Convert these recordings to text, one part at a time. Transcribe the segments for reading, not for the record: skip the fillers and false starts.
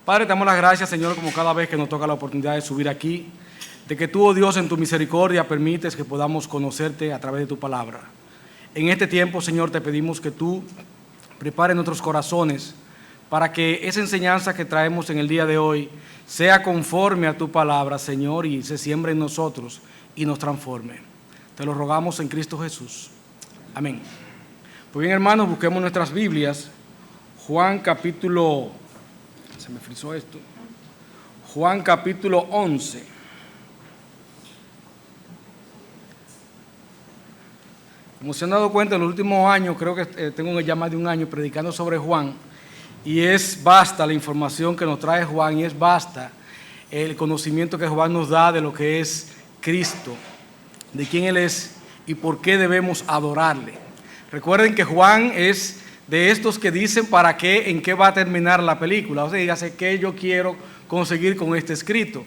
Padre, te damos las gracias, Señor, como cada vez que nos toca la oportunidad de subir aquí, de que tú, oh Dios, en tu misericordia permites que podamos conocerte a través de tu palabra. En este tiempo, Señor, te pedimos que tú prepares nuestros corazones para que esa enseñanza que traemos en el día de hoy sea conforme a tu palabra, Señor, y se siembre en nosotros y nos transforme. Te lo rogamos en Cristo Jesús. Amén. Pues bien, hermanos, busquemos nuestras Biblias. Juan capítulo... Se me frizó esto. Juan capítulo 11. Como se han dado cuenta, en los últimos años, creo que tengo ya más de un año predicando sobre Juan, y es vasta la información que nos trae Juan, y es vasta el conocimiento que Juan nos da de lo que es Cristo, de quién Él es y por qué debemos adorarle. Recuerden que Juan es de estos que dicen para qué, en qué va a terminar la película. O sea, dígase qué yo quiero conseguir con este escrito.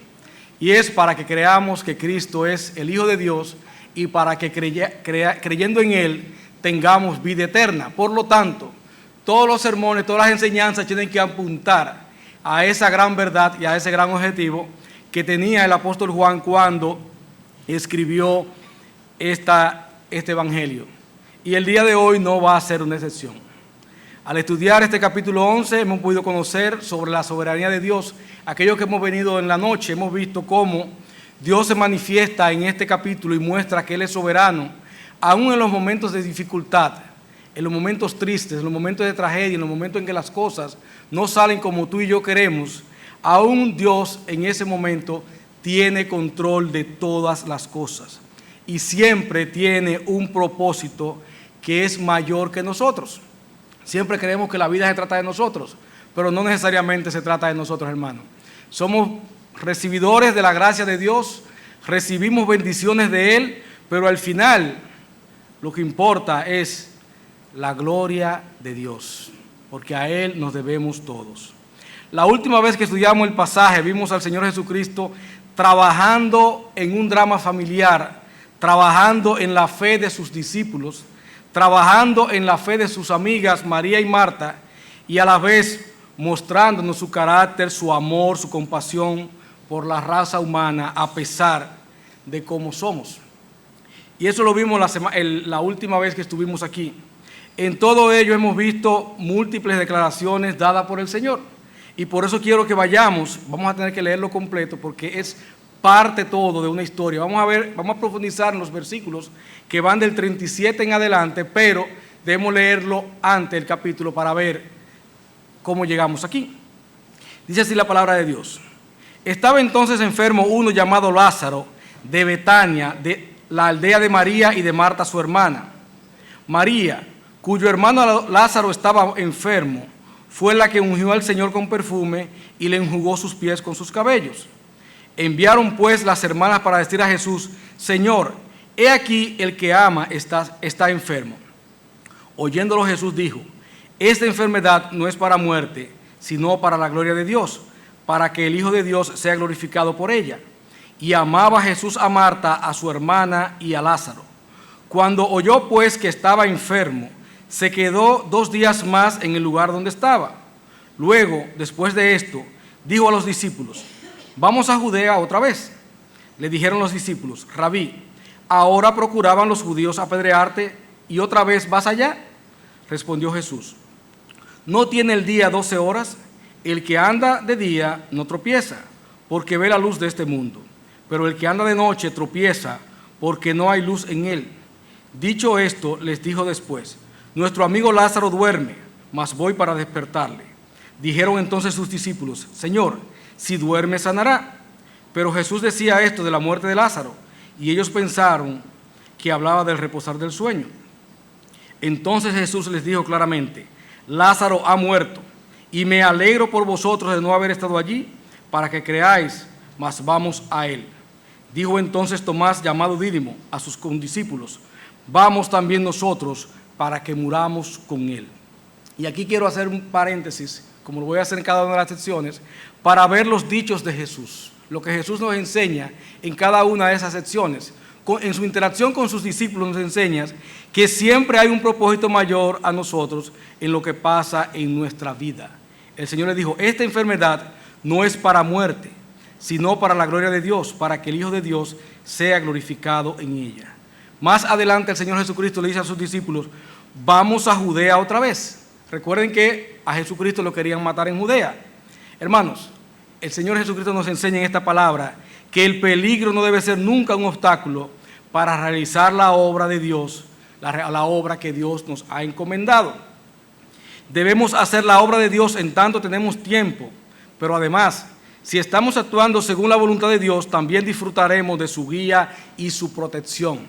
Y es para que creamos que Cristo es el Hijo de Dios y para que creyendo en Él tengamos vida eterna. Por lo tanto, todos los sermones, todas las enseñanzas tienen que apuntar a esa gran verdad y a ese gran objetivo que tenía el apóstol Juan cuando escribió este evangelio. Y el día de hoy no va a ser una excepción. Al estudiar este capítulo 11 hemos podido conocer sobre la soberanía de Dios. Aquello que hemos venido en la noche, hemos visto cómo Dios se manifiesta en este capítulo y muestra que Él es soberano, aún en los momentos de dificultad, en los momentos tristes, en los momentos de tragedia, en los momentos en que las cosas no salen como tú y yo queremos. Aún Dios en ese momento tiene control de todas las cosas y siempre tiene un propósito que es mayor que nosotros. Siempre creemos que la vida se trata de nosotros, pero no necesariamente se trata de nosotros, hermanos. Somos recibidores de la gracia de Dios, recibimos bendiciones de Él, pero al final lo que importa es la gloria de Dios, porque a Él nos debemos todos. La última vez que estudiamos el pasaje vimos al Señor Jesucristo trabajando en un drama familiar, trabajando en la fe de sus discípulos, trabajando en la fe de sus amigas María y Marta, y a la vez mostrándonos su carácter, su amor, su compasión por la raza humana a pesar de cómo somos. Y eso lo vimos la última vez que estuvimos aquí. En todo ello hemos visto múltiples declaraciones dadas por el Señor, y por eso quiero que vamos a tener que leerlo completo porque es parte todo de una historia. Vamos a profundizar en los versículos que van del 37 en adelante, pero debemos leerlo antes del capítulo para ver cómo llegamos aquí. Dice así la palabra de Dios. Estaba entonces enfermo uno llamado Lázaro de Betania, de la aldea de María y de Marta su hermana. María, cuyo hermano Lázaro estaba enfermo, fue la que ungió al Señor con perfume y le enjugó sus pies con sus cabellos. Enviaron pues las hermanas para decir a Jesús: Señor, he aquí el que ama está enfermo. Oyéndolo Jesús dijo: esta enfermedad no es para muerte, sino para la gloria de Dios, para que el Hijo de Dios sea glorificado por ella. Y amaba Jesús a Marta, a su hermana y a Lázaro. Cuando oyó pues que estaba enfermo, se quedó 2 días más en el lugar donde estaba. Luego, después de esto, dijo a los discípulos: vamos a Judea otra vez. Le dijeron los discípulos: Rabí, ¿ahora procuraban los judíos apedrearte y otra vez vas allá? Respondió Jesús: ¿no tiene el día 12 horas? El que anda de día no tropieza, porque ve la luz de este mundo. Pero el que anda de noche tropieza, porque no hay luz en él. Dicho esto, les dijo después: nuestro amigo Lázaro duerme, mas voy para despertarle. Dijeron entonces sus discípulos: Señor, si duerme sanará. Pero Jesús decía esto de la muerte de Lázaro, y ellos pensaron que hablaba del reposar del sueño. Entonces Jesús les dijo claramente: Lázaro ha muerto, y me alegro por vosotros de no haber estado allí, para que creáis, mas vamos a él. Dijo entonces Tomás, llamado Dídimo, a sus condiscípulos: vamos también nosotros, para que muramos con él. Y aquí quiero hacer un paréntesis, como lo voy a hacer en cada una de las secciones, para ver los dichos de Jesús, lo que Jesús nos enseña en cada una de esas secciones. En su interacción con sus discípulos nos enseña que siempre hay un propósito mayor a nosotros en lo que pasa en nuestra vida. El Señor le dijo: esta enfermedad no es para muerte, sino para la gloria de Dios, para que el Hijo de Dios sea glorificado en ella. Más adelante el Señor Jesucristo le dice a sus discípulos, vamos a Judea otra vez. Recuerden que a Jesucristo lo querían matar en Judea. Hermanos, el Señor Jesucristo nos enseña en esta palabra que el peligro no debe ser nunca un obstáculo para realizar la obra de Dios, la obra que Dios nos ha encomendado. Debemos hacer la obra de Dios en tanto tenemos tiempo, pero además, si estamos actuando según la voluntad de Dios, también disfrutaremos de su guía y su protección.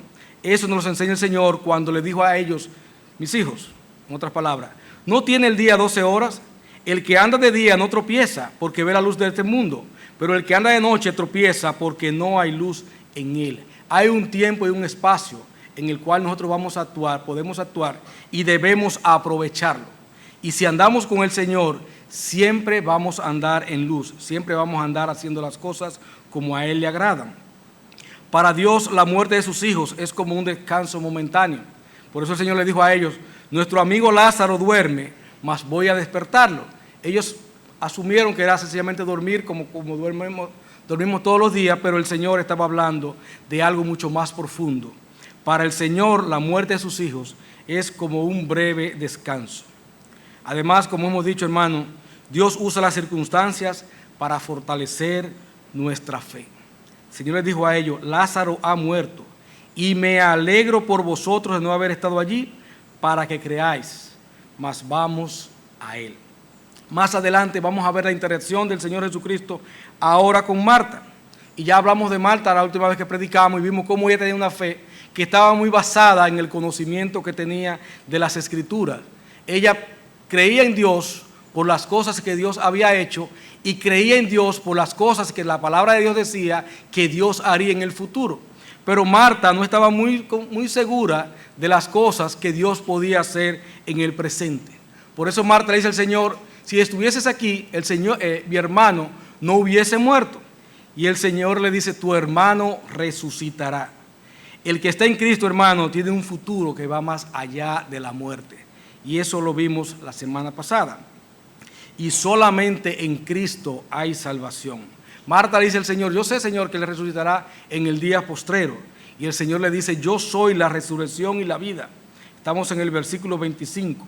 Eso nos lo enseña el Señor cuando le dijo a ellos, mis hijos, en otras palabras, ¿no tiene el día 12 horas? El que anda de día no tropieza porque ve la luz de este mundo, pero el que anda de noche tropieza porque no hay luz en él. Hay un tiempo y un espacio en el cual nosotros vamos a actuar, podemos actuar y debemos aprovecharlo. Y si andamos con el Señor, siempre vamos a andar en luz, siempre vamos a andar haciendo las cosas como a Él le agradan. Para Dios, la muerte de sus hijos es como un descanso momentáneo. Por eso el Señor le dijo a ellos, nuestro amigo Lázaro duerme, mas voy a despertarlo. Ellos asumieron que era sencillamente dormir como dormimos todos los días, pero el Señor estaba hablando de algo mucho más profundo. Para el Señor, la muerte de sus hijos es como un breve descanso. Además, como hemos dicho, hermano, Dios usa las circunstancias para fortalecer nuestra fe. El Señor les dijo a ellos, Lázaro ha muerto, y me alegro por vosotros de no haber estado allí, para que creáis, mas vamos a Él. Más adelante vamos a ver la interacción del Señor Jesucristo ahora con Marta. Y ya hablamos de Marta la última vez que predicamos y vimos cómo ella tenía una fe que estaba muy basada en el conocimiento que tenía de las Escrituras. Ella creía en Dios por las cosas que Dios había hecho y creía en Dios por las cosas que la palabra de Dios decía que Dios haría en el futuro. Pero Marta no estaba muy segura de las cosas que Dios podía hacer en el presente. Por eso Marta le dice al Señor, si estuvieses aquí, el Señor, mi hermano no hubiese muerto. Y el Señor le dice, tu hermano resucitará. El que está en Cristo, hermano, tiene un futuro que va más allá de la muerte. Y eso lo vimos la semana pasada. Y solamente en Cristo hay salvación. Marta le dice al Señor, yo sé, Señor, que le resucitará en el día postrero. Y el Señor le dice, yo soy la resurrección y la vida. Estamos en el versículo 25.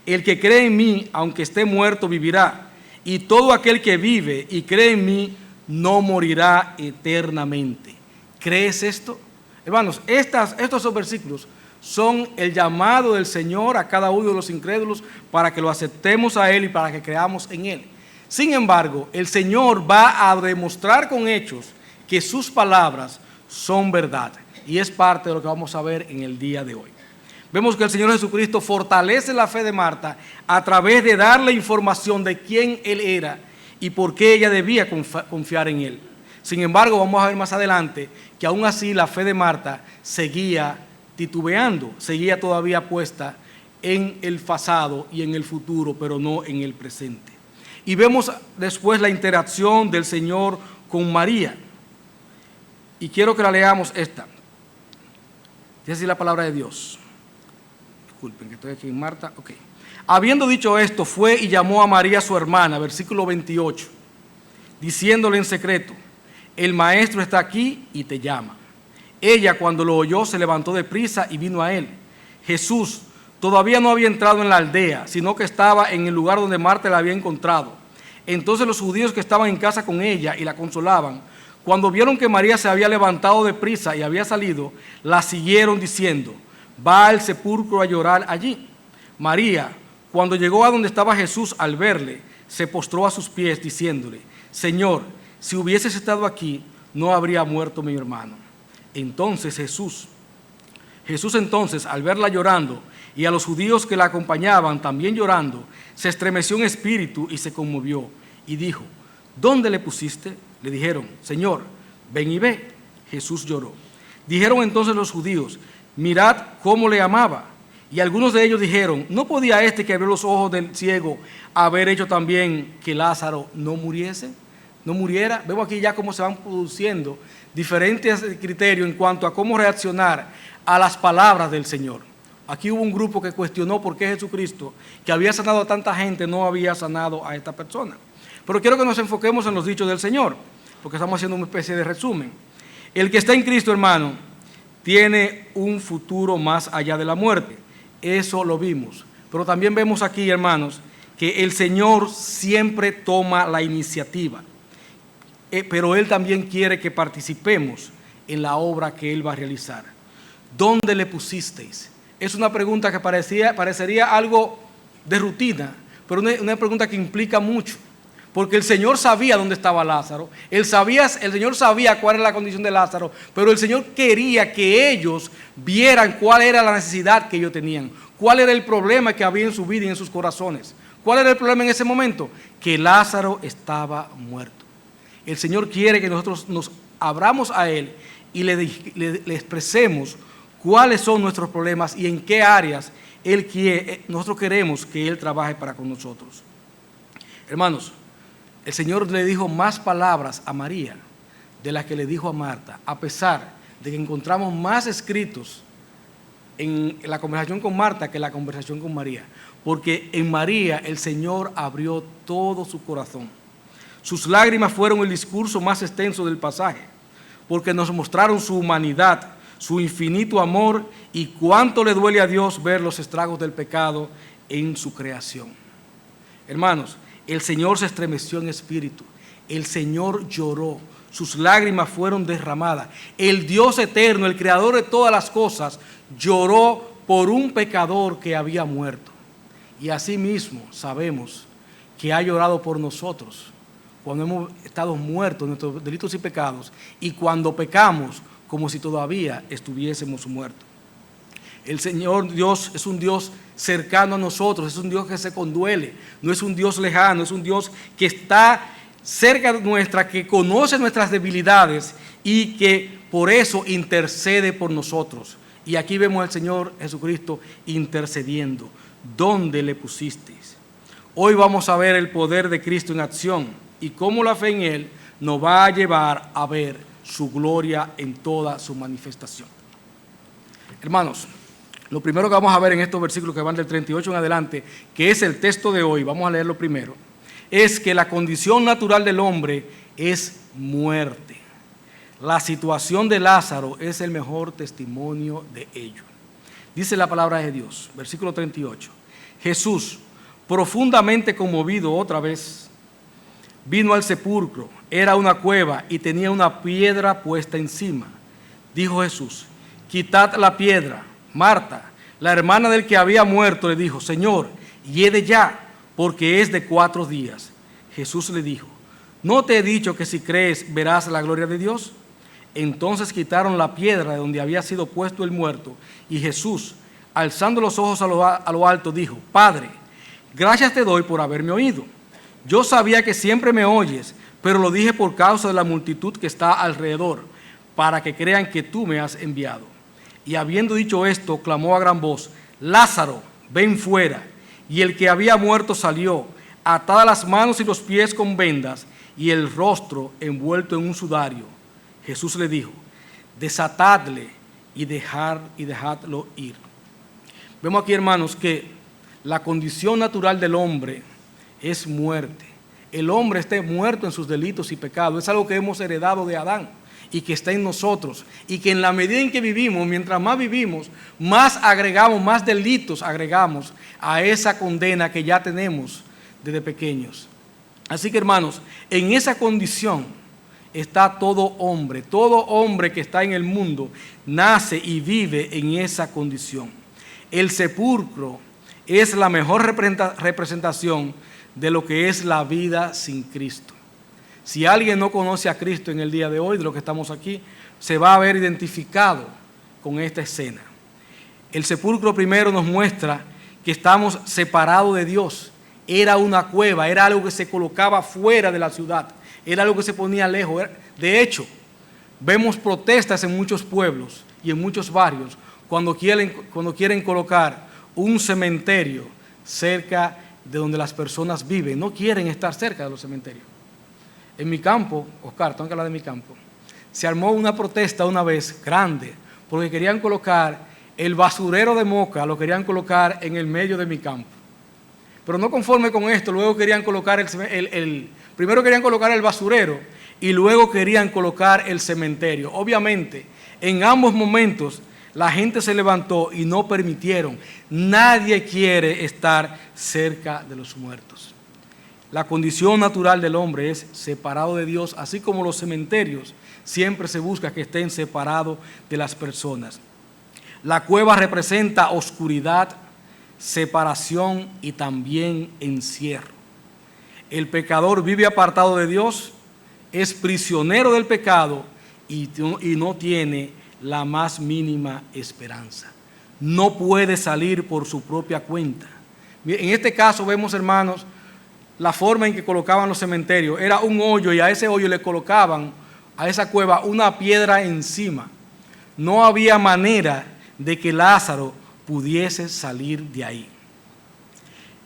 El que cree en mí, aunque esté muerto, vivirá. Y todo aquel que vive y cree en mí, no morirá eternamente. ¿Crees esto? Hermanos, estos dos versículos son el llamado del Señor a cada uno de los incrédulos para que lo aceptemos a Él y para que creamos en Él. Sin embargo, el Señor va a demostrar con hechos que sus palabras son verdad. Y es parte de lo que vamos a ver en el día de hoy. Vemos que el Señor Jesucristo fortalece la fe de Marta a través de darle información de quién Él era y por qué ella debía confiar en Él. Sin embargo, vamos a ver más adelante que aún así la fe de Marta seguía titubeando, seguía todavía puesta en el pasado y en el futuro, pero no en el presente. Y vemos después la interacción del Señor con María. Y quiero que la leamos esta. Dice así la palabra de Dios. Disculpen que estoy aquí en Marta. Ok. Habiendo dicho esto, fue y llamó a María su hermana, versículo 28, diciéndole en secreto, el maestro está aquí y te llama. Ella, cuando lo oyó, se levantó de prisa y vino a él. Jesús todavía no había entrado en la aldea, sino que estaba en el lugar donde Marta la había encontrado. Entonces los judíos que estaban en casa con ella y la consolaban, cuando vieron que María se había levantado de prisa y había salido, la siguieron diciendo, va al sepulcro a llorar allí. María, cuando llegó a donde estaba Jesús, al verle, se postró a sus pies diciéndole, Señor, si hubieses estado aquí, no habría muerto mi hermano. Entonces Jesús entonces, al verla llorando, y a los judíos que la acompañaban también llorando, se estremeció en espíritu y se conmovió, y dijo, ¿dónde le pusiste? Le dijeron, Señor, ven y ve. Jesús lloró. Dijeron entonces los judíos, mirad cómo le amaba. Y algunos de ellos dijeron, ¿no podía este que abrió los ojos del ciego haber hecho también que Lázaro no muriera? Vemos aquí ya cómo se van produciendo diferentes criterios en cuanto a cómo reaccionar a las palabras del Señor. Aquí hubo un grupo que cuestionó por qué Jesucristo, que había sanado a tanta gente, no había sanado a esta persona. Pero quiero que nos enfoquemos en los dichos del Señor, porque estamos haciendo una especie de resumen. El que está en Cristo, hermano, tiene un futuro más allá de la muerte. Eso lo vimos. Pero también vemos aquí, hermanos, que el Señor siempre toma la iniciativa. Pero Él también quiere que participemos en la obra que Él va a realizar. ¿Dónde le pusisteis? Es una pregunta que parecería algo de rutina, pero una pregunta que implica mucho. Porque el Señor sabía dónde estaba Lázaro, el Señor sabía cuál era la condición de Lázaro, pero el Señor quería que ellos vieran cuál era la necesidad que ellos tenían, cuál era el problema que había en su vida y en sus corazones. ¿Cuál era el problema en ese momento? Que Lázaro estaba muerto. El Señor quiere que nosotros nos abramos a Él y le expresemos cuáles son nuestros problemas y en qué áreas nosotros queremos que Él trabaje para con nosotros. Hermanos, el Señor le dijo más palabras a María de las que le dijo a Marta, a pesar de que encontramos más escritos en la conversación con Marta que en la conversación con María, porque en María el Señor abrió todo su corazón. Sus lágrimas fueron el discurso más extenso del pasaje, porque nos mostraron su humanidad, su infinito amor y cuánto le duele a Dios ver los estragos del pecado en su creación. Hermanos, el Señor se estremeció en espíritu, el Señor lloró, sus lágrimas fueron derramadas. El Dios eterno, el creador de todas las cosas, lloró por un pecador que había muerto. Y asimismo sabemos que ha llorado por nosotros cuando hemos estado muertos en nuestros delitos y pecados y cuando pecamos como si todavía estuviésemos muertos. El Señor Dios es un Dios cercano a nosotros, es un Dios que se conduele, no es un Dios lejano, es un Dios que está cerca de nuestra, que conoce nuestras debilidades y que por eso intercede por nosotros. Y aquí vemos al Señor Jesucristo intercediendo. ¿Dónde le pusisteis? Hoy vamos a ver el poder de Cristo en acción y cómo la fe en Él nos va a llevar a ver su gloria en toda su manifestación. Hermanos, lo primero que vamos a ver en estos versículos que van del 38 en adelante, que es el texto de hoy, vamos a leerlo primero, es que la condición natural del hombre es muerte. La situación de Lázaro es el mejor testimonio de ello. Dice la palabra de Dios, versículo 38. Jesús, profundamente conmovido otra vez, vino al sepulcro. Era una cueva y tenía una piedra puesta encima. Dijo Jesús, quitad la piedra. Marta, la hermana del que había muerto, le dijo, Señor, hiede ya, porque es de 4 días. Jesús le dijo, ¿no te he dicho que si crees verás la gloria de Dios? Entonces quitaron la piedra de donde había sido puesto el muerto, y Jesús, alzando los ojos a lo alto, dijo, Padre, gracias te doy por haberme oído. Yo sabía que siempre me oyes, pero lo dije por causa de la multitud que está alrededor, para que crean que tú me has enviado. Y habiendo dicho esto, clamó a gran voz, Lázaro, ven fuera. Y el que había muerto salió, atadas las manos y los pies con vendas, y el rostro envuelto en un sudario. Jesús le dijo, desatadle y dejadlo ir. Vemos aquí, hermanos, que la condición natural del hombre es muerte. El hombre está muerto en sus delitos y pecados. Es algo que hemos heredado de Adán y que está en nosotros. Y que en la medida en que vivimos, mientras más vivimos, más agregamos, más delitos agregamos a esa condena que ya tenemos desde pequeños. Así que, hermanos, en esa condición está todo hombre que está en el mundo, nace y vive en esa condición. El sepulcro es la mejor representación de lo que es la vida sin Cristo. Si alguien no conoce a Cristo en el día de hoy, de lo que estamos aquí, se va a ver identificado con esta escena. El sepulcro primero nos muestra que estamos separados de Dios. Era una cueva, era algo que se colocaba fuera de la ciudad, era algo que se ponía lejos. De hecho, vemos protestas en muchos pueblos y en muchos barrios cuando quieren colocar un cementerio cerca de donde las personas viven. No quieren estar cerca de los cementerios. En mi campo, Oscar, tengo que hablar de mi campo, se armó una protesta una vez grande porque querían colocar el basurero de Moca, lo querían colocar en el medio de mi campo. Pero no conforme con esto, luego querían colocar primero querían colocar el basurero y luego querían colocar el cementerio. Obviamente, en ambos momentos la gente se levantó y no permitieron. Nadie quiere estar cerca de los muertos. La condición natural del hombre es separado de Dios, así como los cementerios siempre se busca que estén separados de las personas. La cueva representa oscuridad, separación y también encierro. El pecador vive apartado de Dios, es prisionero del pecado y no tiene la más mínima esperanza. No puede salir por su propia cuenta. En este caso vemos, hermanos, la forma en que colocaban los cementerios. Era un hoyo y a ese hoyo le colocaban, a esa cueva, una piedra encima. No había manera de que Lázaro pudiese salir de ahí.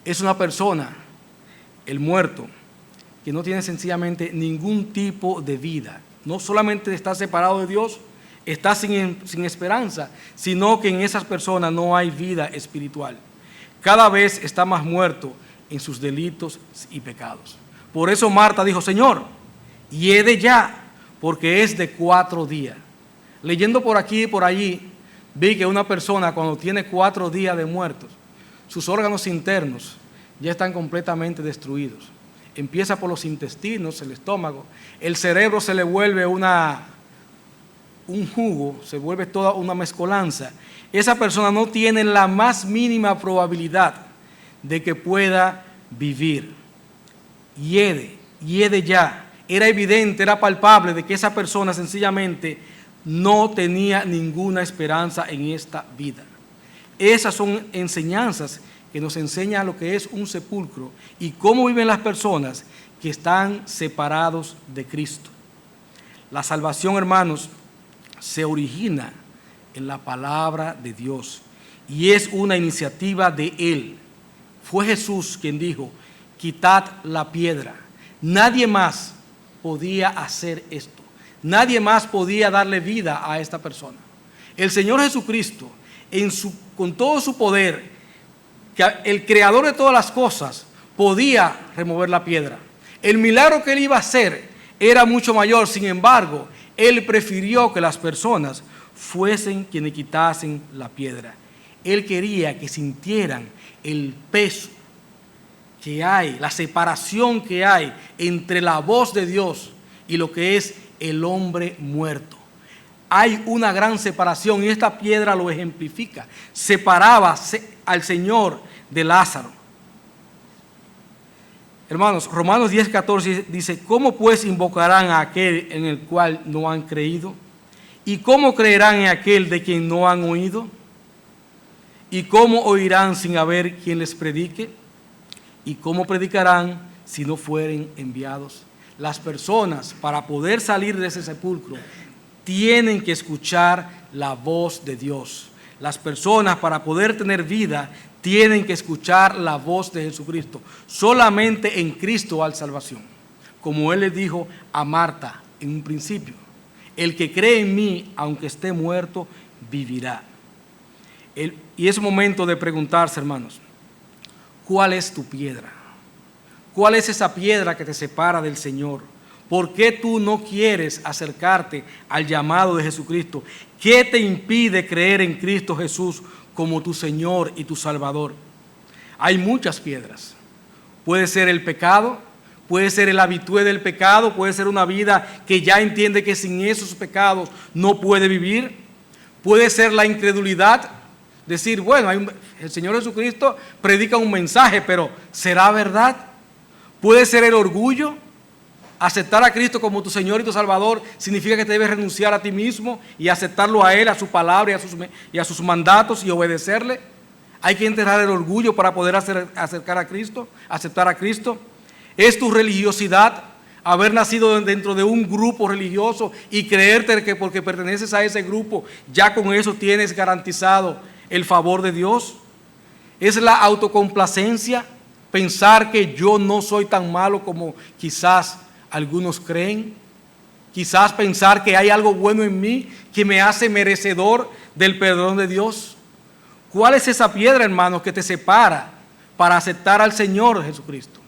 Es una persona, el muerto, que no tiene sencillamente ningún tipo de vida. No solamente está separado de Dios, está sin esperanza, sino que en esas personas no hay vida espiritual. Cada vez está más muerto en sus delitos y pecados. Por eso Marta dijo: Señor, hiede ya, porque es de 4 días. Leyendo por aquí y por allí, vi que una persona cuando tiene 4 días de muertos, sus órganos internos ya están completamente destruidos. Empieza por los intestinos, el estómago, el cerebro se le vuelve un jugo, se vuelve toda una mezcolanza. Esa persona no tiene la más mínima probabilidad de que pueda vivir. Hiede ya. Era evidente, era palpable de que esa persona sencillamente no tenía ninguna esperanza en esta vida. Esas son enseñanzas que nos enseñan lo que es un sepulcro y cómo viven las personas que están separados de Cristo. La salvación, hermanos, se origina en la palabra de Dios y es una iniciativa de Él. Fue Jesús quien dijo: quitad la piedra. Nadie más podía hacer esto. Nadie más podía darle vida a esta persona. El Señor Jesucristo, con todo su poder, que el creador de todas las cosas, podía remover la piedra. El milagro que Él iba a hacer era mucho mayor. Sin embargo, Él prefirió que las personas fuesen quienes quitasen la piedra. Él quería que sintieran el peso que hay, la separación que hay entre la voz de Dios y lo que es el hombre muerto. Hay una gran separación y esta piedra lo ejemplifica. Separaba al Señor de Lázaro. Hermanos, Romanos 10:14 dice: ¿cómo pues invocarán a aquel en el cual no han creído? ¿Y cómo creerán en aquel de quien no han oído? ¿Y cómo oirán sin haber quien les predique? ¿Y cómo predicarán si no fueren enviados? Las personas, para poder salir de ese sepulcro, tienen que escuchar la voz de Dios. Las personas, para poder tener vida, tienen que escuchar la voz de Jesucristo. Solamente en Cristo hay salvación. Como Él le dijo a Marta en un principio: el que cree en mí, aunque esté muerto, vivirá. Y es momento de preguntarse, hermanos, ¿cuál es tu piedra? ¿Cuál es esa piedra que te separa del Señor? ¿Por qué tú no quieres acercarte al llamado de Jesucristo? ¿Qué te impide creer en Cristo Jesús como tu Señor y tu Salvador? Hay muchas piedras. Puede ser el pecado, puede ser el habitué del pecado, puede ser una vida que ya entiende que sin esos pecados no puede vivir. Puede ser la incredulidad, decir: bueno, el Señor Jesucristo predica un mensaje, pero ¿será verdad? Puede ser el orgullo. Aceptar a Cristo como tu Señor y tu Salvador significa que te debes renunciar a ti mismo y aceptarlo a Él, a su palabra y a sus mandatos y obedecerle. Hay que enterrar el orgullo para poder acercar a Cristo, aceptar a Cristo. Es tu religiosidad, haber nacido dentro de un grupo religioso y creerte que porque perteneces a ese grupo ya con eso tienes garantizado el favor de Dios. Es la autocomplacencia, pensar que yo no soy tan malo como quizás algunos creen. Quizás pensar que hay algo bueno en mí que me hace merecedor del perdón de Dios. ¿Cuál es esa piedra, hermanos, que te separa para aceptar al Señor Jesucristo.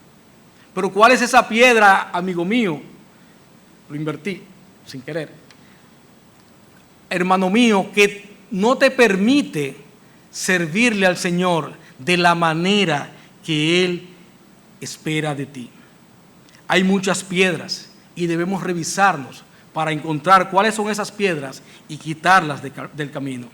Pero ¿cuál es esa piedra, amigo mío? Lo invertí sin querer. Hermano mío, que no te permite servirle al Señor de la manera que Él espera de ti. Hay muchas piedras y debemos revisarnos para encontrar cuáles son esas piedras y quitarlas del camino.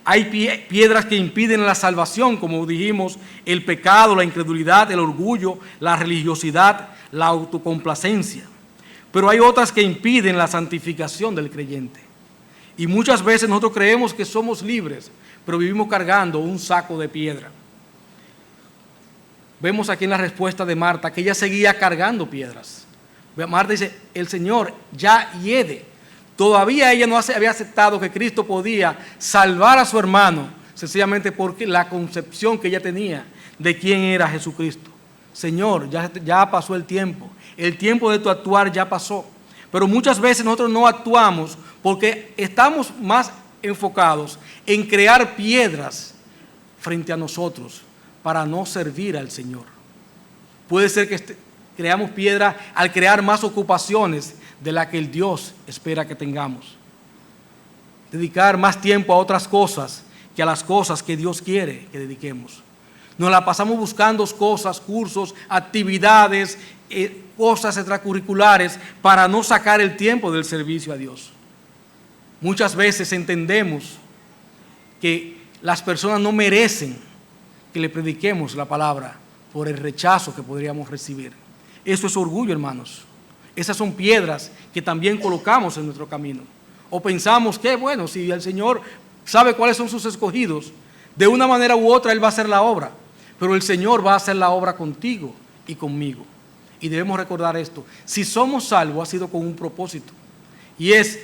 Hay piedras que impiden la salvación, como dijimos, el pecado, la incredulidad, el orgullo, la religiosidad, la autocomplacencia. Pero hay otras que impiden la santificación del creyente. Y muchas veces nosotros creemos que somos libres, pero vivimos cargando un saco de piedra. Vemos aquí en la respuesta de Marta que ella seguía cargando piedras. Marta dice, el Señor ya hiede. Todavía ella no había aceptado que Cristo podía salvar a su hermano, sencillamente porque la concepción que ella tenía de quién era Jesucristo. Señor, ya pasó el tiempo de tu actuar ya pasó. Pero muchas veces nosotros no actuamos porque estamos más enfocados en crear piedras frente a nosotros para no servir al Señor. Puede ser que creamos piedra al crear más ocupaciones de las que el Dios espera que tengamos. Dedicar más tiempo a otras cosas que a las cosas que Dios quiere que dediquemos. Nos la pasamos buscando cosas, cursos, actividades, cosas extracurriculares para no sacar el tiempo del servicio a Dios. Muchas veces entendemos que las personas no merecen que le prediquemos la palabra por el rechazo que podríamos recibir. Eso es orgullo, hermanos. Esas son piedras que también colocamos en nuestro camino. O pensamos que, bueno, si el Señor sabe cuáles son sus escogidos, de una manera u otra Él va a hacer la obra. Pero el Señor va a hacer la obra contigo y conmigo. Y debemos recordar esto. Si somos salvos, ha sido con un propósito. Y es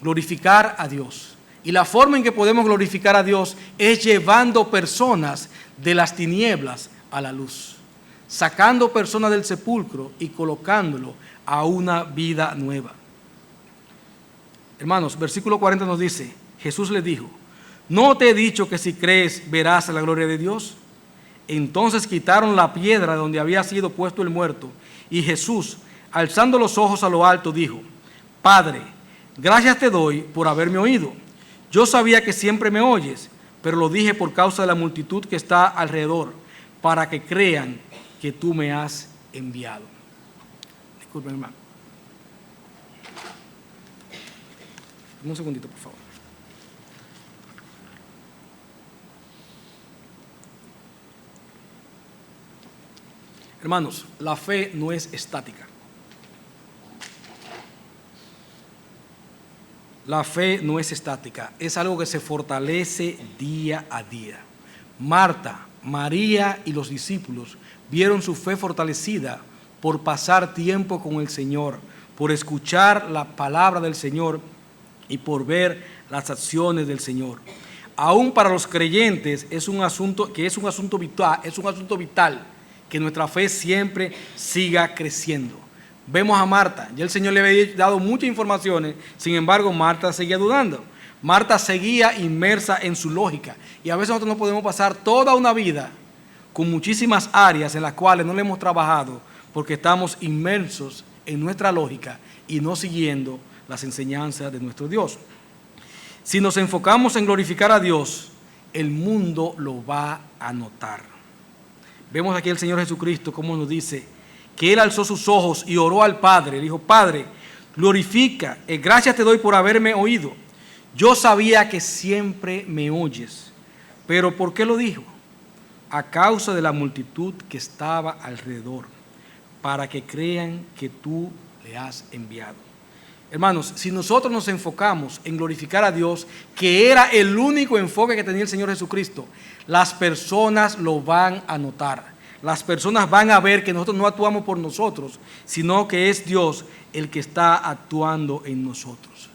glorificar a Dios. Y la forma en que podemos glorificar a Dios es llevando personas de las tinieblas a la luz. Sacando personas del sepulcro y colocándolo a una vida nueva. Hermanos, versículo 40 nos dice, Jesús le dijo, ¿no te he dicho que si crees verás la gloria de Dios? Entonces quitaron la piedra donde había sido puesto el muerto, y Jesús, alzando los ojos a lo alto, dijo, Padre, gracias te doy por haberme oído. Yo sabía que siempre me oyes, pero lo dije por causa de la multitud que está alrededor, para que crean que tú me has enviado. Disculpen, hermano. Un segundito, por favor. Hermanos, la fe no es estática. La fe no es estática, es algo que se fortalece día a día. Marta, María y los discípulos vieron su fe fortalecida por pasar tiempo con el Señor, por escuchar la palabra del Señor y por ver las acciones del Señor. Aún para los creyentes es un asunto vital que nuestra fe siempre siga creciendo. Vemos a Marta, ya el Señor le había dado muchas informaciones, sin embargo Marta seguía dudando. Marta seguía inmersa en su lógica y a veces nosotros no podemos pasar toda una vida con muchísimas áreas en las cuales no le hemos trabajado porque estamos inmersos en nuestra lógica y no siguiendo las enseñanzas de nuestro Dios. Si nos enfocamos en glorificar a Dios, el mundo lo va a notar. Vemos aquí al Señor Jesucristo como nos dice que Él alzó sus ojos y oró al Padre. Dijo, Padre, glorifica, gracias te doy por haberme oído. Yo sabía que siempre me oyes. Pero ¿por qué lo dijo? A causa de la multitud que estaba alrededor, para que crean que tú le has enviado. Hermanos, si nosotros nos enfocamos en glorificar a Dios, que era el único enfoque que tenía el Señor Jesucristo, las personas lo van a notar. Las personas van a ver que nosotros no actuamos por nosotros, sino que es Dios el que está actuando en nosotros.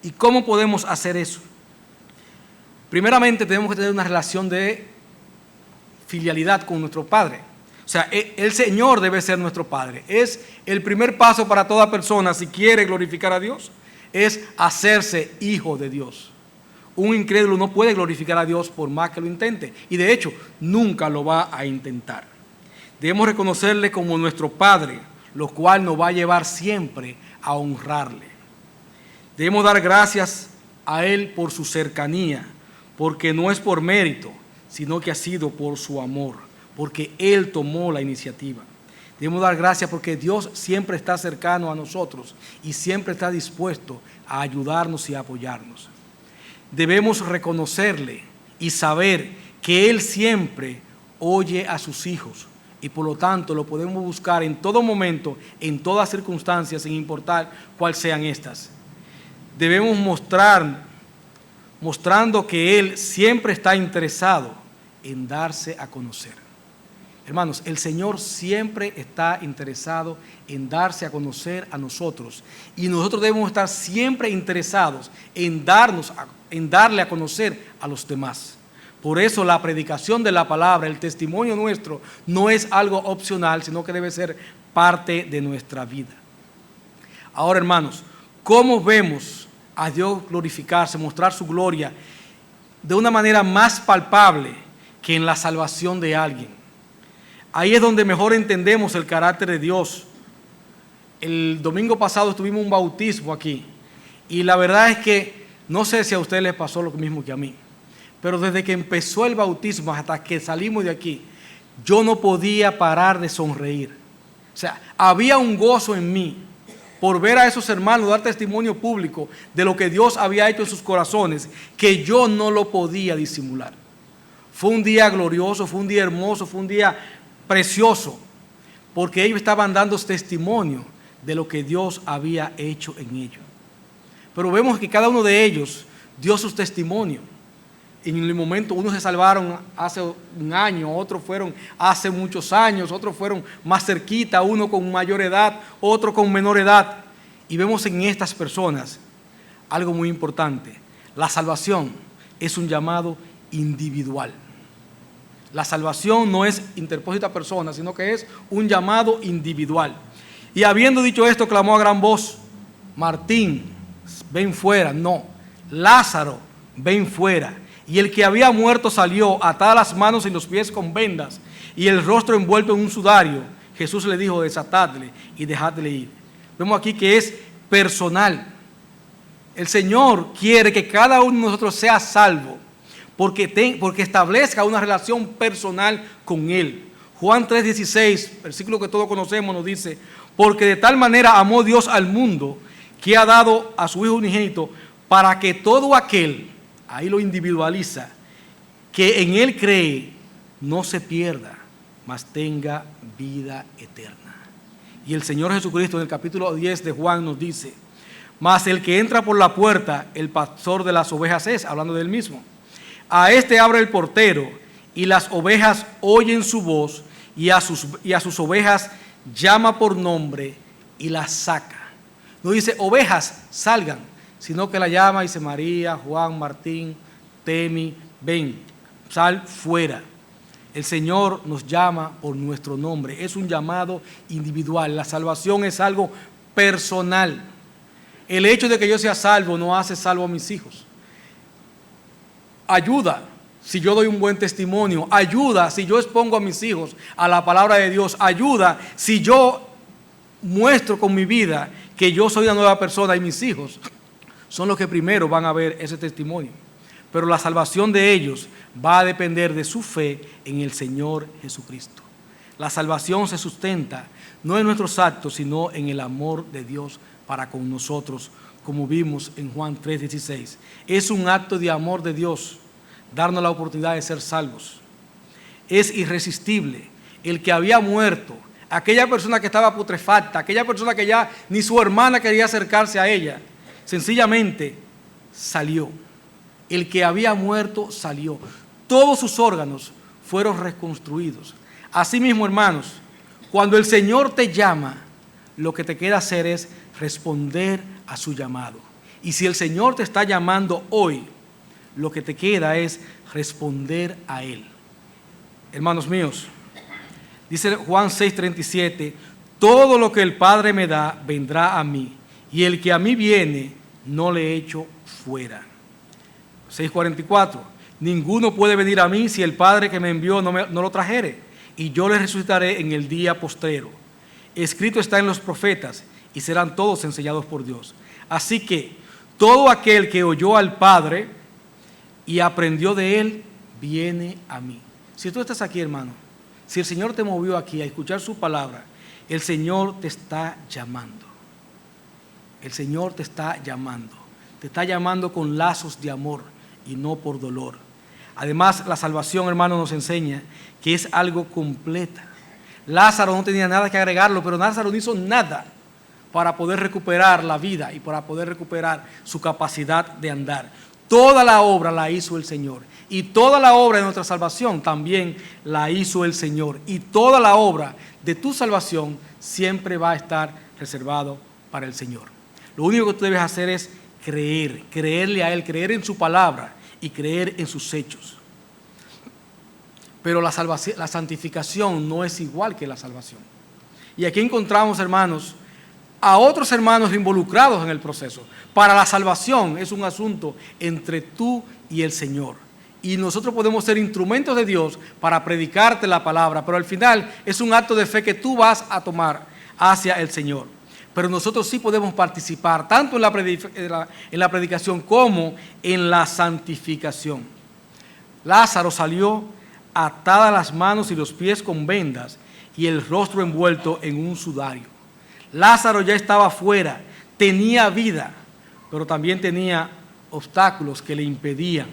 ¿Y cómo podemos hacer eso? Primeramente tenemos que tener una relación de filialidad con nuestro Padre. O sea, el Señor debe ser nuestro Padre. Es el primer paso para toda persona, si quiere glorificar a Dios, es hacerse hijo de Dios. Un incrédulo no puede glorificar a Dios por más que lo intente, y de hecho nunca lo va a intentar. Debemos reconocerle como nuestro Padre, lo cual nos va a llevar siempre a honrarle. Debemos dar gracias a Él por su cercanía, porque no es por mérito, sino que ha sido por su amor, porque Él tomó la iniciativa. Debemos dar gracias porque Dios siempre está cercano a nosotros y siempre está dispuesto a ayudarnos y a apoyarnos. Debemos reconocerle y saber que Él siempre oye a sus hijos y por lo tanto lo podemos buscar en todo momento, en todas circunstancias, sin importar cuáles sean estas. Debemos mostrando que Él siempre está interesado en darse a conocer. Hermanos, el Señor siempre está interesado en darse a conocer a nosotros y nosotros debemos estar siempre interesados en darle a conocer a los demás. Por eso la predicación de la palabra, el testimonio nuestro, no es algo opcional, sino que debe ser parte de nuestra vida. Ahora, hermanos, ¿cómo vemos a Dios glorificarse, mostrar su gloria de una manera más palpable que en la salvación de alguien? Ahí es donde mejor entendemos el carácter de Dios. El domingo pasado tuvimos un bautismo aquí y la verdad es que no sé si a ustedes les pasó lo mismo que a mí, pero desde que empezó el bautismo hasta que salimos de aquí, yo no podía parar de sonreír. O sea, había un gozo en mí por ver a esos hermanos dar testimonio público de lo que Dios había hecho en sus corazones, que yo no lo podía disimular. Fue un día glorioso, fue un día hermoso, fue un día precioso, porque ellos estaban dando testimonio de lo que Dios había hecho en ellos. Pero vemos que cada uno de ellos dio sus testimonios. En el momento, unos se salvaron hace un año, otros fueron hace muchos años, otros fueron más cerquita, uno con mayor edad, otro con menor edad. Y vemos en estas personas algo muy importante. La salvación es un llamado individual. La salvación no es interpósita a personas, sino que es un llamado individual. Y habiendo dicho esto, clamó a gran voz: Martín, ven fuera. No, Lázaro, ven fuera. Y el que había muerto salió, atadas las manos y los pies con vendas, y el rostro envuelto en un sudario. Jesús le dijo: desatadle y dejadle ir. Vemos aquí que es personal. El Señor quiere que cada uno de nosotros sea salvo, porque establezca una relación personal con Él. Juan 3:16, versículo que todos conocemos, nos dice: porque de tal manera amó Dios al mundo, que ha dado a su Hijo unigénito, para que todo aquel, ahí lo individualiza, que en Él cree, no se pierda, mas tenga vida eterna. Y el Señor Jesucristo en el capítulo 10 de Juan nos dice: mas el que entra por la puerta, el pastor de las ovejas es, hablando del mismo. A este abre el portero, y las ovejas oyen su voz, y a sus ovejas llama por nombre y las saca. No dice: ovejas, salgan, sino que la llama y dice: María, Juan, Martín, Temi, ven, sal fuera. El Señor nos llama por nuestro nombre. Es un llamado individual. La salvación es algo personal. El hecho de que yo sea salvo no hace salvo a mis hijos. Ayuda si yo doy un buen testimonio, ayuda si yo expongo a mis hijos a la palabra de Dios, ayuda si yo muestro con mi vida que yo soy una nueva persona y mis hijos son los que primero van a ver ese testimonio. Pero la salvación de ellos va a depender de su fe en el Señor Jesucristo. La salvación se sustenta no en nuestros actos, sino en el amor de Dios para con nosotros, como vimos en Juan 3:16. Es un acto de amor de Dios darnos la oportunidad de ser salvos. Es irresistible. El que había muerto, aquella persona que estaba putrefacta, aquella persona que ya ni su hermana quería acercarse a ella, sencillamente salió. El que había muerto salió. Todos sus órganos fueron reconstruidos. Asimismo, hermanos, cuando el Señor te llama, lo que te queda hacer es responder a su llamado. Y si el Señor te está llamando hoy, lo que te queda es responder a Él. Hermanos míos, dice Juan 6:37, todo lo que el Padre me da vendrá a mí, y el que a mí viene no le echo fuera. 6:44. Ninguno puede venir a mí si el Padre que me envió no lo trajere, y yo le resucitaré en el día postrero. Escrito está en los profetas, y serán todos enseñados por Dios. Así que todo aquel que oyó al Padre y aprendió de él, viene a mí. Si tú estás aquí, hermano, si el Señor te movió aquí a escuchar su palabra, el Señor te está llamando. El Señor te está llamando. Te está llamando con lazos de amor y no por dolor. Además, la salvación, hermano, nos enseña que es algo completa. Lázaro no tenía nada que agregarlo, pero Lázaro no hizo nada para poder recuperar la vida y para poder recuperar su capacidad de andar. Toda la obra la hizo el Señor. Y toda la obra de nuestra salvación también la hizo el Señor. Y toda la obra de tu salvación siempre va a estar reservado para el Señor. Lo único que tú debes hacer es creer, creerle a Él, creer en su palabra y creer en sus hechos. Pero la santificación no es igual que la salvación. Y aquí encontramos, hermanos, a otros hermanos involucrados en el proceso. Para la salvación es un asunto entre tú y el Señor. Y nosotros podemos ser instrumentos de Dios para predicarte la palabra, pero al final es un acto de fe que tú vas a tomar hacia el Señor. Pero nosotros sí podemos participar tanto en la predicación como en la santificación. Lázaro salió atada las manos y los pies con vendas y el rostro envuelto en un sudario. Lázaro ya estaba fuera, tenía vida, pero también tenía obstáculos que le impedían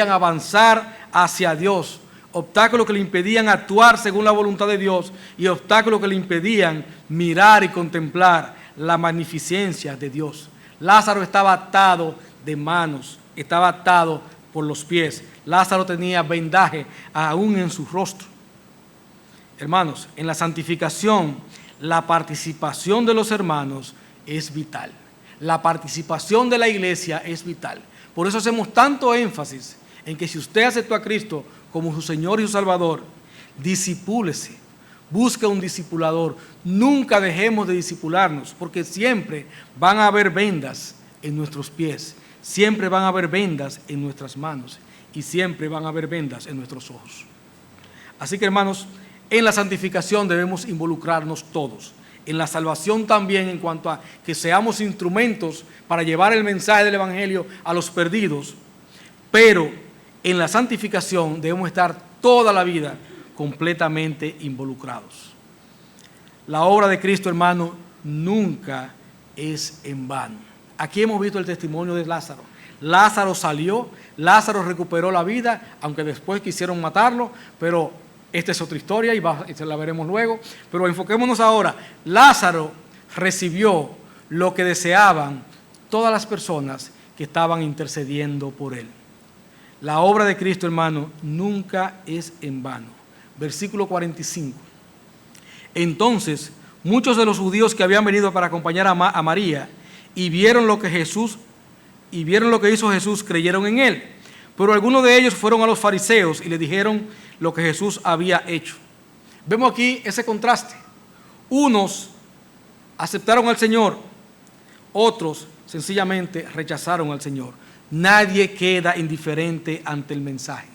avanzar hacia Dios, obstáculos que le impedían actuar según la voluntad de Dios y obstáculos que le impedían mirar y contemplar la magnificencia de Dios. Lázaro estaba atado de manos, estaba atado por los pies. Lázaro tenía vendaje aún en su rostro. Hermanos, en la santificación, la participación de los hermanos es vital. La participación de la iglesia es vital. Por eso hacemos tanto énfasis en que si usted aceptó a Cristo como su Señor y su Salvador, discipúlese, busque un discipulador. Nunca dejemos de discipularnos, porque siempre van a haber vendas en nuestros pies, siempre van a haber vendas en nuestras manos y siempre van a haber vendas en nuestros ojos. Así que, hermanos, en la santificación debemos involucrarnos todos. En la salvación también, en cuanto a que seamos instrumentos para llevar el mensaje del Evangelio a los perdidos. Pero en la santificación debemos estar toda la vida completamente involucrados. La obra de Cristo, hermano, nunca es en vano. Aquí hemos visto el testimonio de Lázaro. Lázaro salió, Lázaro recuperó la vida, aunque después quisieron matarlo, pero esta es otra historia y la veremos luego. Pero enfoquémonos ahora. Lázaro recibió lo que deseaban todas las personas que estaban intercediendo por él. La obra de Cristo, hermano, nunca es en vano. Versículo 45. Entonces, muchos de los judíos que habían venido para acompañar a María y vieron lo que hizo Jesús, creyeron en él. Pero algunos de ellos fueron a los fariseos y le dijeron lo que Jesús había hecho. Vemos aquí ese contraste. Unos aceptaron al Señor, otros sencillamente rechazaron al Señor. Nadie queda indiferente ante el mensaje.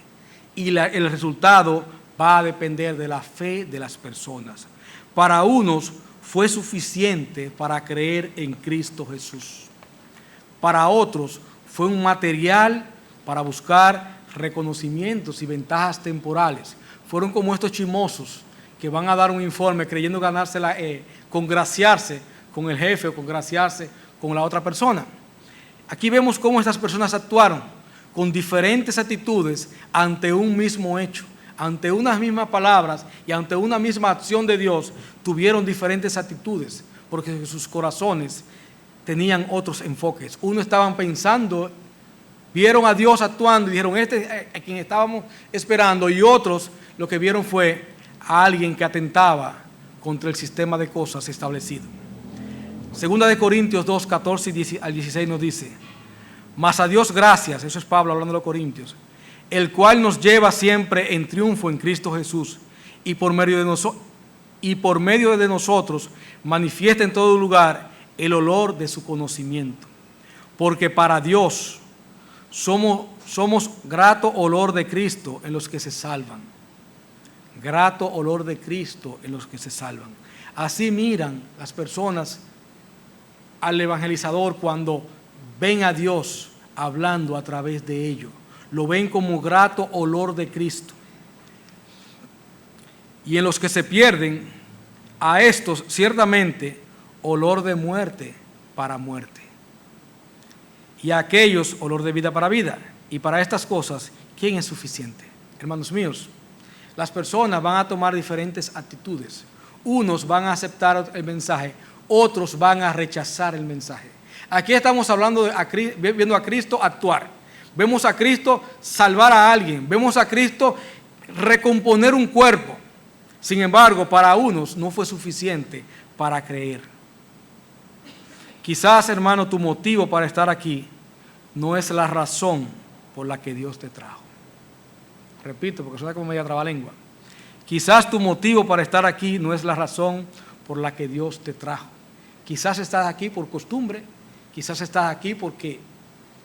Y el resultado va a depender de la fe de las personas. Para unos fue suficiente para creer en Cristo Jesús. Para otros fue un material para buscar reconocimientos y ventajas temporales. Fueron como estos chismosos que van a dar un informe creyendo congraciarse con el jefe o congraciarse con la otra persona. Aquí vemos cómo estas personas actuaron con diferentes actitudes ante un mismo hecho, ante unas mismas palabras y ante una misma acción de Dios. Tuvieron diferentes actitudes porque sus corazones tenían otros enfoques. Unos estaban pensando, vieron a Dios actuando y dijeron, este es a quien estábamos esperando, y otros lo que vieron fue a alguien que atentaba contra el sistema de cosas establecido. Segunda de Corintios 2, 14 al 16 nos dice, mas a Dios gracias, eso es Pablo hablando de los Corintios, el cual nos lleva siempre en triunfo en Cristo Jesús, y por medio de nosotros manifiesta en todo lugar el olor de su conocimiento. Porque para Dios somos grato olor de Cristo en los que se salvan. Grato olor de Cristo en los que se salvan. Así miran las personas al evangelizador cuando ven a Dios hablando a través de ellos. Lo ven como grato olor de Cristo. Y en los que se pierden, a estos ciertamente olor de muerte para muerte. Y a aquellos olor de vida para vida. Y para estas cosas, ¿quién es suficiente? Hermanos míos, las personas van a tomar diferentes actitudes. Unos van a aceptar el mensaje, otros van a rechazar el mensaje. Aquí estamos hablando viendo a Cristo actuar. Vemos a Cristo salvar a alguien. Vemos a Cristo recomponer un cuerpo. Sin embargo, para unos no fue suficiente para creer. Quizás, hermano, tu motivo para estar aquí no es la razón por la que Dios te trajo. Repito, porque suena como media trabalengua. Quizás tu motivo para estar aquí no es la razón por la que Dios te trajo. Quizás estás aquí por costumbre, quizás estás aquí porque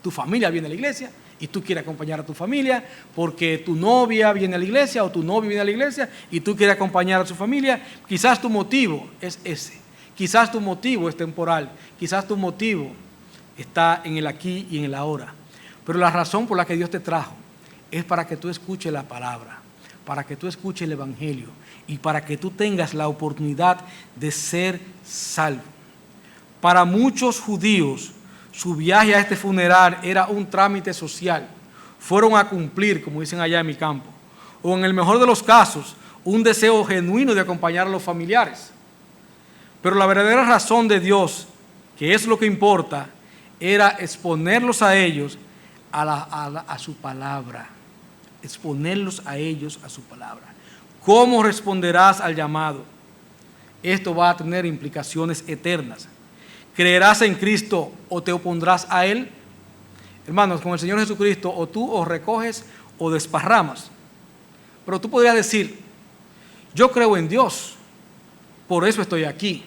tu familia viene a la iglesia y tú quieres acompañar a tu familia, porque tu novia viene a la iglesia o tu novio viene a la iglesia y tú quieres acompañar a su familia. Quizás tu motivo es ese, quizás tu motivo es temporal, quizás tu motivo está en el aquí y en el ahora. Pero la razón por la que Dios te trajo es para que tú escuches la palabra, para que tú escuches el evangelio y para que tú tengas la oportunidad de ser salvo. Para muchos judíos, su viaje a este funeral era un trámite social. Fueron a cumplir, como dicen allá en mi campo, o en el mejor de los casos, un deseo genuino de acompañar a los familiares. Pero la verdadera razón de Dios, que es lo que importa, era exponerlos a ellos a su palabra. Exponerlos a ellos a su palabra. ¿Cómo responderás al llamado? Esto va a tener implicaciones eternas. ¿Creerás en Cristo o te opondrás a Él? Hermanos, con el Señor Jesucristo o tú o recoges o desparramas. Pero tú podrías decir, yo creo en Dios, por eso estoy aquí.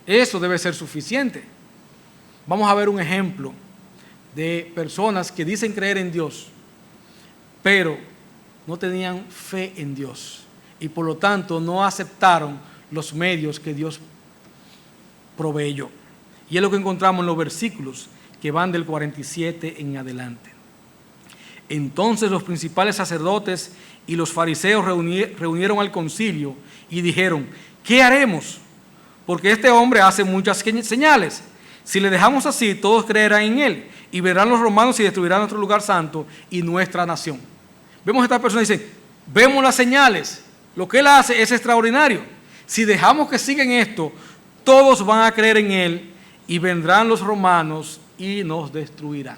Eso debe ser suficiente. Vamos a ver un ejemplo de personas que dicen creer en Dios, pero no tenían fe en Dios y por lo tanto no aceptaron los medios que Dios proveyó. Y es lo que encontramos en los versículos que van del 47 en adelante. Entonces los principales sacerdotes y los fariseos reunieron al concilio y dijeron, ¿qué haremos? Porque este hombre hace muchas señales. Si le dejamos así, todos creerán en él y verán los romanos y destruirán nuestro lugar santo y nuestra nación. Vemos a esta persona y dice, vemos las señales, lo que él hace es extraordinario. Si dejamos que sigan esto, todos van a creer en él y vendrán los romanos y nos destruirán.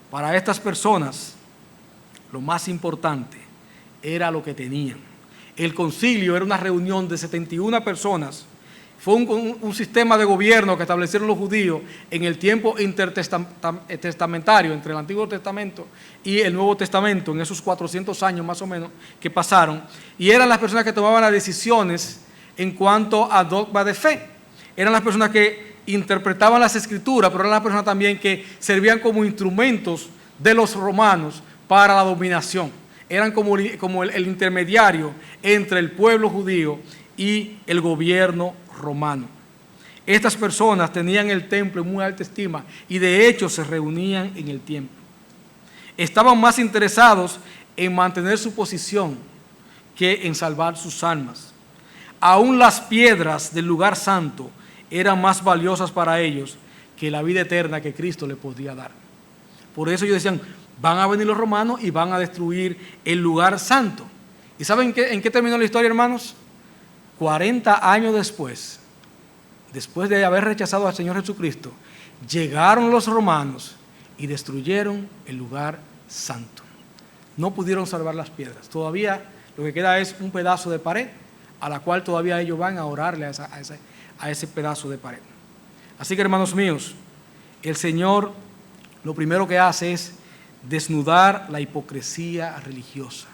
Para estas personas, lo más importante era lo que tenían. El concilio era una reunión de 71 personas. Fue un sistema de gobierno que establecieron los judíos en el tiempo intertestamentario, entre el Antiguo Testamento y el Nuevo Testamento, en esos 400 años más o menos que pasaron. Y eran las personas que tomaban las decisiones en cuanto a dogma de fe. Eran las personas que interpretaban las escrituras, pero eran las personas también que servían como instrumentos de los romanos para la dominación. Eran como el intermediario entre el pueblo judío y el gobierno romano. Estas personas tenían el templo en muy alta estima y de hecho se reunían en el templo. Estaban más interesados en mantener su posición que en salvar sus almas. Aún las piedras del lugar santo eran más valiosas para ellos que la vida eterna que Cristo les podía dar. Por eso ellos decían, van a venir los romanos y van a destruir el lugar santo. ¿Y saben en qué terminó la historia, hermanos? 40 años después de haber rechazado al Señor Jesucristo, llegaron los romanos y destruyeron el lugar santo. No pudieron salvar las piedras. Todavía lo que queda es un pedazo de pared a la cual todavía ellos van a orarle a ese pedazo de pared. Así que, hermanos míos, el Señor lo primero que hace es desnudar la hipocresía religiosa.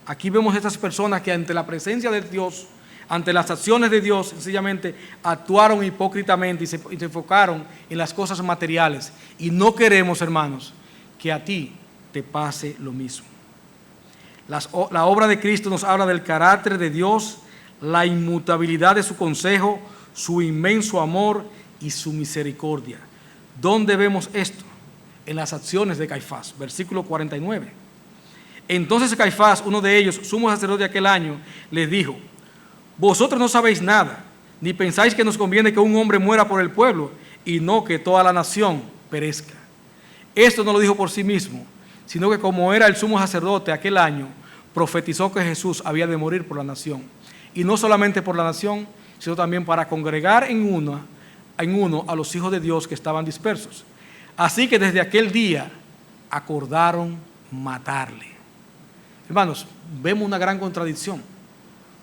Aquí vemos a estas personas que ante la presencia de Dios, ante las acciones de Dios, sencillamente actuaron hipócritamente y se enfocaron en las cosas materiales. Y no queremos, hermanos, que a ti te pase lo mismo. La obra de Cristo nos habla del carácter de Dios, la inmutabilidad de su consejo, su inmenso amor y su misericordia. ¿Dónde vemos esto? En las acciones de Caifás, versículo 49. Entonces Caifás, uno de ellos, sumo sacerdote de aquel año, les dijo: vosotros no sabéis nada, ni pensáis que nos conviene que un hombre muera por el pueblo y no que toda la nación perezca. Esto no lo dijo por sí mismo, sino que como era el sumo sacerdote aquel año, profetizó que Jesús había de morir por la nación. Y no solamente por la nación, sino también para congregar en uno a los hijos de Dios que estaban dispersos. Así que desde aquel día acordaron matarle. Hermanos, vemos una gran contradicción.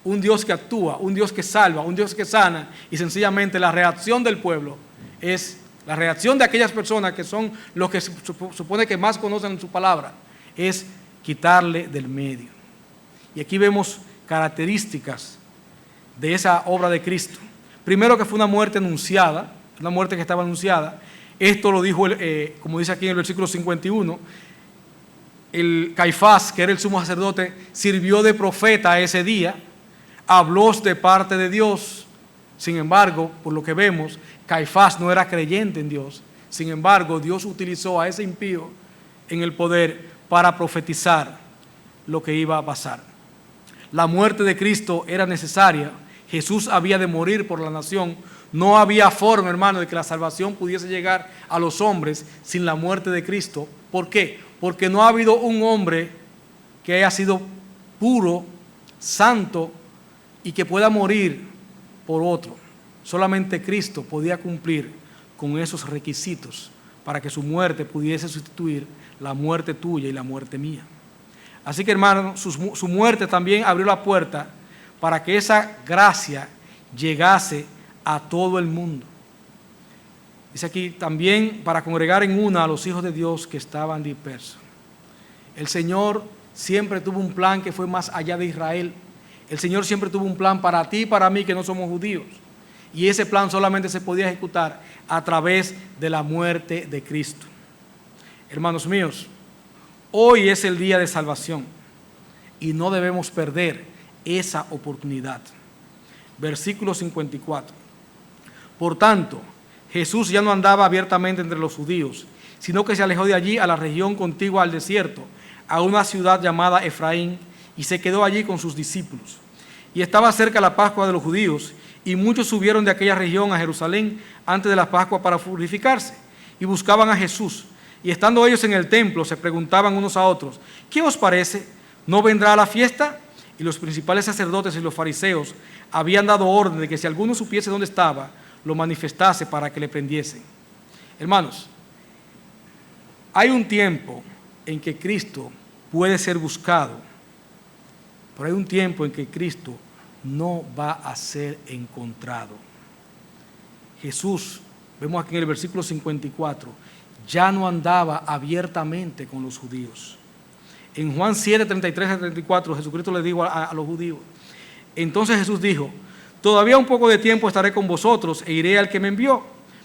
Un Dios que actúa, un Dios que salva, un Dios que sana, y sencillamente la reacción del pueblo es, la reacción de aquellas personas que son los que se supone que más conocen su palabra, es quitarle del medio. Y aquí vemos características de esa obra de Cristo. Primero, que fue una muerte anunciada, una muerte que estaba anunciada. Esto lo dijo, como dice aquí en el versículo 51, el Caifás, que era el sumo sacerdote, sirvió de profeta ese día, habló de parte de Dios. Sin embargo, por lo que vemos, Caifás no era creyente en Dios. Sin embargo, Dios utilizó a ese impío en el poder para profetizar lo que iba a pasar. La muerte de Cristo era necesaria. Jesús había de morir por la nación. No había forma, hermano, de que la salvación pudiese llegar a los hombres sin la muerte de Cristo. ¿Por qué? Porque no ha habido un hombre que haya sido puro, santo y que pueda morir por otro. Solamente Cristo podía cumplir con esos requisitos para que su muerte pudiese sustituir la muerte tuya y la muerte mía. Así que, hermano, su muerte también abrió la puerta para que esa gracia llegase a todo el mundo. Dice aquí, también para congregar en una a los hijos de Dios que estaban dispersos. El Señor siempre tuvo un plan que fue más allá de Israel. El Señor siempre tuvo un plan para ti y para mí que no somos judíos. Y ese plan solamente se podía ejecutar a través de la muerte de Cristo. Hermanos míos, hoy es el día de salvación y no debemos perder esa oportunidad. Versículo 54. Por tanto, Jesús ya no andaba abiertamente entre los judíos, sino que se alejó de allí a la región contigua al desierto, a una ciudad llamada Efraín, y se quedó allí con sus discípulos. Y estaba cerca la Pascua de los judíos, y muchos subieron de aquella región a Jerusalén antes de la Pascua para purificarse, y buscaban a Jesús. Y estando ellos en el templo, se preguntaban unos a otros: ¿qué os parece? ¿No vendrá a la fiesta? Y los principales sacerdotes y los fariseos habían dado orden de que si alguno supiese dónde estaba, lo manifestase para que le prendiesen. Hermanos, hay un tiempo en que Cristo puede ser buscado, pero hay un tiempo en que Cristo no va a ser encontrado. Jesús, vemos aquí en el versículo 54, ya no andaba abiertamente con los judíos. En Juan 7, 33 a 34, Jesucristo le dijo a los judíos: entonces Jesús dijo: todavía un poco de tiempo estaré con vosotros e iré al que me envió.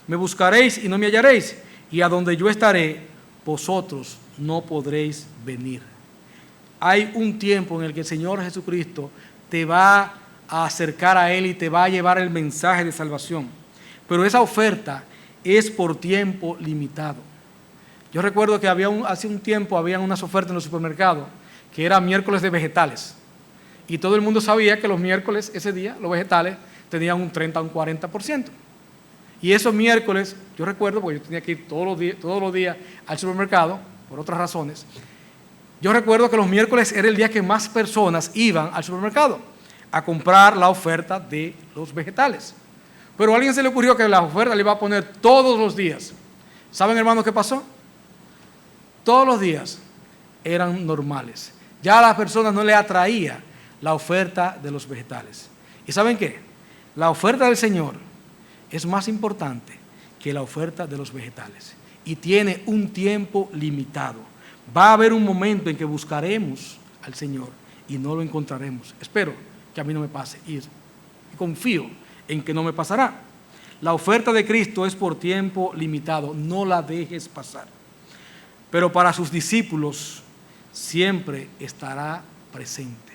Me buscaréis y no me hallaréis, y a donde yo estaré, vosotros no podréis venir. Hay un tiempo en el que el Señor Jesucristo te va a acercar a Él y te va a llevar el mensaje de salvación. Pero esa oferta es por tiempo limitado. Yo recuerdo que hace un tiempo habían unas ofertas en los supermercados que eran miércoles de vegetales. Y todo el mundo sabía que los miércoles, ese día, los vegetales tenían un 30 o un 40%. Y esos miércoles, yo recuerdo, porque yo tenía que ir todos los días al supermercado, por otras razones, yo recuerdo que los miércoles era el día que más personas iban al supermercado a comprar la oferta de los vegetales. Pero a alguien se le ocurrió que la oferta le iba a poner todos los días. ¿Saben, hermanos, qué pasó? Todos los días eran normales. Ya a las personas no le atraía la oferta de los vegetales. ¿Y saben qué? La oferta del Señor es más importante que la oferta de los vegetales. Y tiene un tiempo limitado. Va a haber un momento en que buscaremos al Señor y no lo encontraremos. Espero que a mí no me pase y confío en que no me pasará. La oferta de Cristo es por tiempo limitado. No la dejes pasar. pero para sus discípulos siempre estará presente.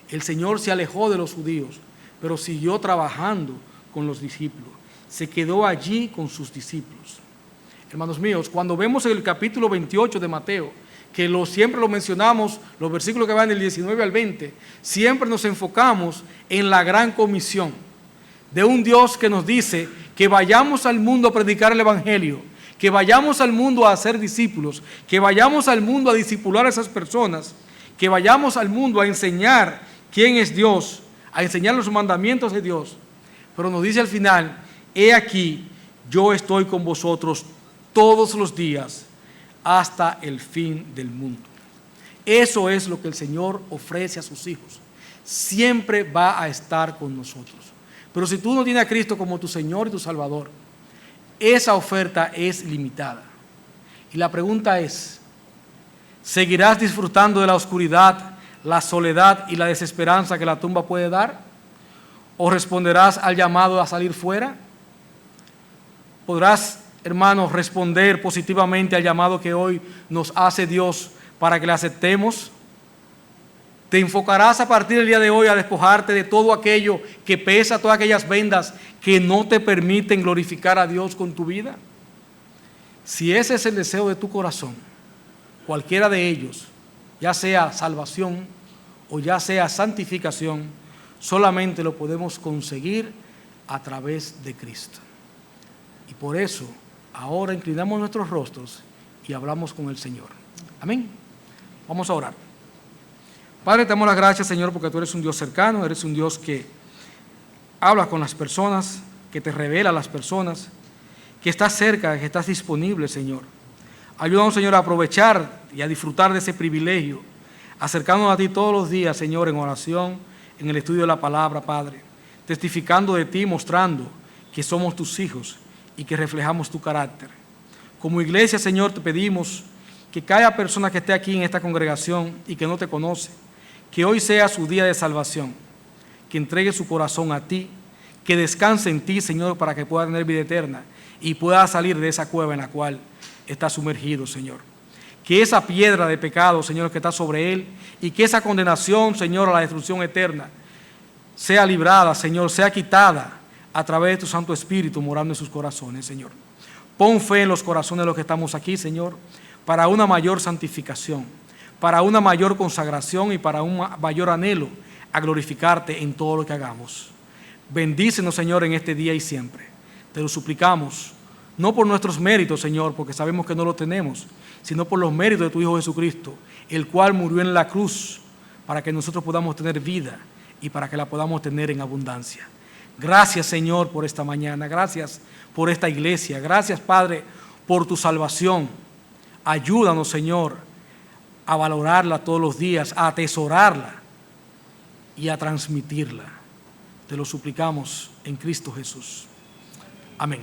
El Señor se alejó de los judíos, pero siguió trabajando con los discípulos. Se quedó allí con sus discípulos. Hermanos míos, cuando vemos en el capítulo 28 de Mateo, que siempre lo mencionamos, los versículos que van del 19 al 20, siempre nos enfocamos en la gran comisión de un Dios que nos dice que vayamos al mundo a predicar el Evangelio, que vayamos al mundo a hacer discípulos, que vayamos al mundo a discipular a esas personas, que vayamos al mundo a enseñar quién es Dios, a enseñar los mandamientos de Dios. Pero nos dice al final, he aquí, yo estoy con vosotros todos los días hasta el fin del mundo. Eso es lo que el Señor ofrece a sus hijos. Siempre va a estar con nosotros. Pero si tú no tienes a Cristo como tu Señor y tu Salvador, esa oferta es limitada. Y la pregunta es, ¿seguirás disfrutando de la oscuridad, la soledad y la desesperanza que la tumba puede dar? ¿O responderás al llamado a salir fuera? ¿Podrás, hermanos, responder positivamente al llamado que hoy nos hace Dios para que le aceptemos? ¿Te enfocarás a partir del día de hoy a despojarte de todo aquello que pesa, todas aquellas vendas que no te permiten glorificar a Dios con tu vida? Si ese es el deseo de tu corazón, cualquiera de ellos, ya sea salvación o ya sea santificación, solamente lo podemos conseguir a través de Cristo. Y por eso, ahora inclinamos nuestros rostros y hablamos con el Señor. Amén. Vamos a orar. Padre, te damos las gracias, Señor, porque tú eres un Dios cercano, eres un Dios que habla con las personas, que te revela a las personas, que estás cerca, que estás disponible, Señor. Ayúdanos, Señor, a aprovechar y a disfrutar de ese privilegio, acercándonos a ti todos los días, Señor, en oración, en el estudio de la palabra, Padre, testificando de ti, mostrando que somos tus hijos y que reflejamos tu carácter. Como iglesia, Señor, te pedimos que cada persona que esté aquí en esta congregación y que no te conoce, que hoy sea su día de salvación, que entregue su corazón a ti, que descanse en ti, Señor, para que pueda tener vida eterna y pueda salir de esa cueva en la cual está sumergido, Señor. Que esa piedra de pecado, Señor, que está sobre él, y que esa condenación, Señor, a la destrucción eterna, sea librada, Señor, sea quitada a través de tu Santo Espíritu morando en sus corazones, Señor. Pon fe en los corazones de los que estamos aquí, Señor, para una mayor santificación, para una mayor consagración y para un mayor anhelo a glorificarte en todo lo que hagamos. Bendícenos, Señor, en este día y siempre. Te lo suplicamos, no por nuestros méritos, Señor, porque sabemos que no lo tenemos, sino por los méritos de tu Hijo Jesucristo, el cual murió en la cruz para que nosotros podamos tener vida y para que la podamos tener en abundancia. Gracias, Señor, por esta mañana. Gracias por esta iglesia. Gracias, Padre, por tu salvación. Ayúdanos, Señor, a valorarla todos los días, a atesorarla y a transmitirla. Te lo suplicamos en Cristo Jesús. Amén.